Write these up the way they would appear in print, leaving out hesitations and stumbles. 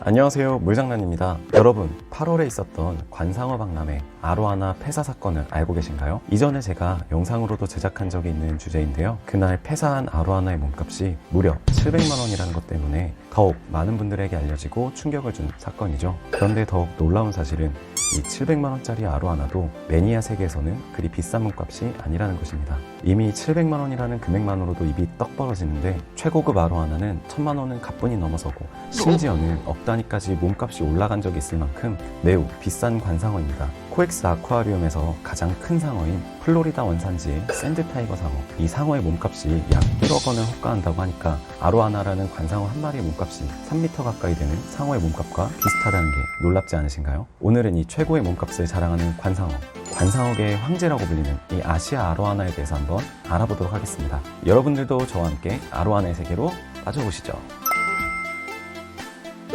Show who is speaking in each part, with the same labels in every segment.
Speaker 1: 안녕하세요, 물장난입니다. 여러분, 8월에 있었던 관상어 박람회 아로하나 폐사 사건을 알고 계신가요? 이전에 제가 영상으로도 제작한 적이 있는 주제인데요. 그날 폐사한 아로하나의 몸값이 무려 700만 원이라는 것 때문에 더욱 많은 분들에게 알려지고 충격을 준 사건이죠. 그런데 더욱 놀라운 사실은 이 700만 원짜리 아로하나도 매니아 세계에서는 그리 비싼 몸값이 아니라는 것입니다. 이미 700만 원이라는 금액만으로도 입이 떡 벌어지는데 최고급 아로하나는 1000만 원은 가뿐히 넘어서고 심지어는 억 단위까지 몸값이 올라간 적이 있을 만큼 매우 비싼 관상어입니다. 코엑스 아쿠아리움에서 가장 큰 상어인 플로리다 원산지의 샌드 타이거 상어, 이 상어의 몸값이 약 1억 원을 호가한다고 하니까 아로하나라는 관상어 한 마리의 몸값이 3m 가까이 되는 상어의 몸값과 비슷하다는 게 놀랍지 않으신가요? 오늘은 이 최고의 몸값을 자랑하는 관상어, 관상어계의 황제라고 불리는 이 아시아 아로하나에 대해서 한번 알아보도록 하겠습니다. 여러분들도 저와 함께 아로하나의 세계로 빠져보시죠.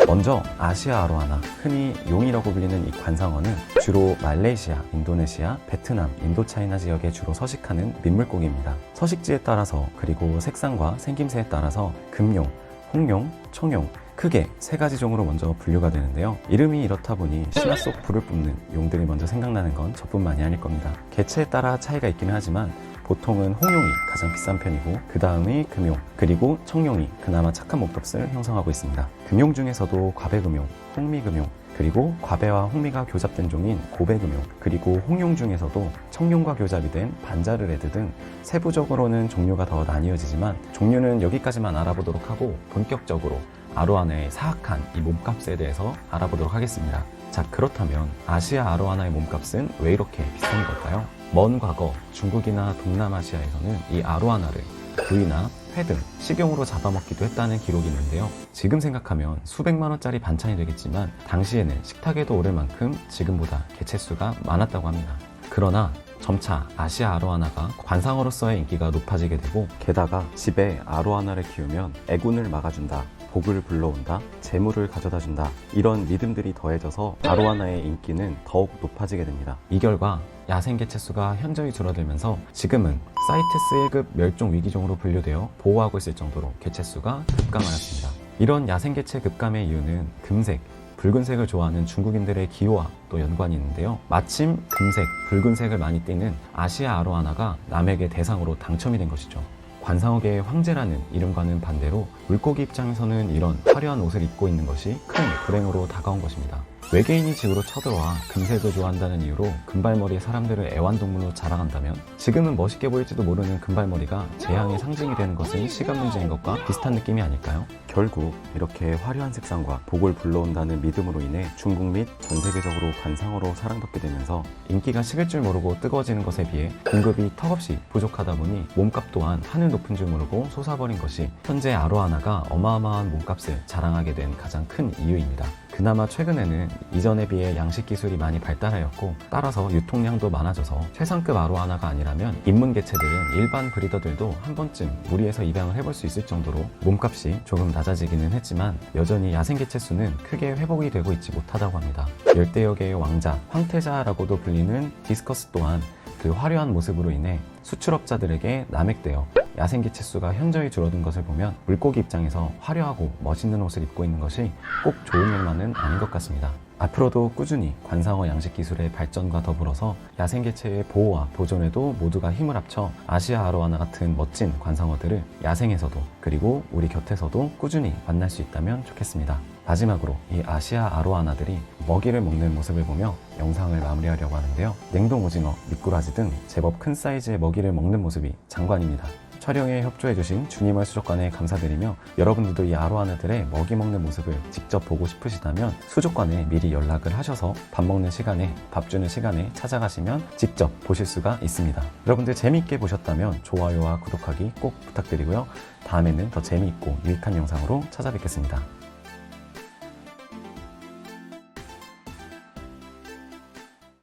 Speaker 1: 먼저 아시아 아로하나, 흔히 용이라고 불리는 이 관상어는 주로 말레이시아, 인도네시아, 베트남, 인도차이나 지역에 주로 서식하는 민물고기입니다. 서식지에 따라서 그리고 색상과 생김새에 따라서 금용, 홍용, 청용, 크게 세 가지 종으로 먼저 분류가 되는데요. 이름이 이렇다 보니 신화 속 불을 뿜는 용들이 먼저 생각나는 건 저뿐만이 아닐 겁니다. 개체에 따라 차이가 있기는 하지만 보통은 홍용이 가장 비싼 편이고 그 다음이 금용, 그리고 청용이 그나마 착한 몸값을 형성하고 있습니다. 금용 중에서도 과배금용, 홍미금용, 그리고 과배와 홍미가 교잡된 종인 고배금용, 그리고 홍용 중에서도 청룡과 교잡이 된 반자르레드 등 세부적으로는 종류가 더 나뉘어지지만 종류는 여기까지만 알아보도록 하고 본격적으로 아로하나의 사악한 이 몸값에 대해서 알아보도록 하겠습니다. 자, 그렇다면 아시아 아로하나의 몸값은 왜 이렇게 비싼 걸까요? 먼 과거 중국이나 동남아시아에서는 이 아로하나를 구이나 회 등 식용으로 잡아먹기도 했다는 기록이 있는데요. 지금 생각하면 수백만 원짜리 반찬이 되겠지만 당시에는 식탁에도 오를 만큼 지금보다 개체수가 많았다고 합니다. 그러나 점차 아시아 아로하나가 관상어로서의 인기가 높아지게 되고, 게다가 집에 아로하나를 키우면 애군을 막아준다, 복을 불러온다, 재물을 가져다 준다, 이런 믿음들이 더해져서 아로하나의 인기는 더욱 높아지게 됩니다. 이 결과 야생개체수가 현저히 줄어들면서 지금은 사이테스 1급 멸종 위기종으로 분류되어 보호하고 있을 정도로 개체수가 급감하였습니다. 이런 야생개체 급감의 이유는 금색, 붉은색을 좋아하는 중국인들의 기호와 또 연관이 있는데요. 마침 금색, 붉은색을 많이 띠는 아시아 아로하나가 남에게 대상으로 당첨이 된 것이죠. 관상어계의 황제라는 이름과는 반대로 물고기 입장에서는 이런 화려한 옷을 입고 있는 것이 큰 불행으로 다가온 것입니다. 외계인이 집으로 쳐들어와 금색을 좋아한다는 이유로 금발머리의 사람들을 애완동물로 자랑한다면 지금은 멋있게 보일지도 모르는 금발머리가 재앙의 상징이 되는 것은 시간 문제인 것과 비슷한 느낌이 아닐까요? 결국 이렇게 화려한 색상과 복을 불러온다는 믿음으로 인해 중국 및 전 세계적으로 관상어로 사랑받게 되면서 인기가 식을 줄 모르고 뜨거워지는 것에 비해 공급이 턱없이 부족하다 보니 몸값 또한 하늘 높은 줄 모르고 솟아버린 것이 현재 아로하나가 어마어마한 몸값을 자랑하게 된 가장 큰 이유입니다. 그나마 최근에는 이전에 비해 양식 기술이 많이 발달하였고 따라서 유통량도 많아져서 최상급 아로하나가 아니라면 입문 개체들은 일반 브리더들도 한 번쯤 무리해서 입양을 해볼 수 있을 정도로 몸값이 조금 낮아지기는 했지만 여전히 야생 개체 수는 크게 회복이 되고 있지 못하다고 합니다. 열대역의 왕자, 황태자라고도 불리는 디스커스 또한 그 화려한 모습으로 인해 수출업자들에게 남획되어 야생 개체수가 현저히 줄어든 것을 보면 물고기 입장에서 화려하고 멋있는 옷을 입고 있는 것이 꼭 좋은 일만은 아닌 것 같습니다. 앞으로도 꾸준히 관상어 양식 기술의 발전과 더불어서 야생 개체의 보호와 보존에도 모두가 힘을 합쳐 아시아 아로하나 같은 멋진 관상어들을 야생에서도 그리고 우리 곁에서도 꾸준히 만날 수 있다면 좋겠습니다. 마지막으로 이 아시아 아로하나들이 먹이를 먹는 모습을 보며 영상을 마무리하려고 하는데요. 냉동 오징어, 미꾸라지 등 제법 큰 사이즈의 먹이를 먹는 모습이 장관입니다. 촬영에 협조해주신 주니멀 수족관에 감사드리며 여러분들도 이 아로하나들의 먹이 먹는 모습을 직접 보고 싶으시다면 수족관에 미리 연락을 하셔서 밥 먹는 시간에, 밥 주는 시간에 찾아가시면 직접 보실 수가 있습니다. 여러분들 재미있게 보셨다면 좋아요와 구독하기 꼭 부탁드리고요. 다음에는 더 재미있고 유익한 영상으로 찾아뵙겠습니다.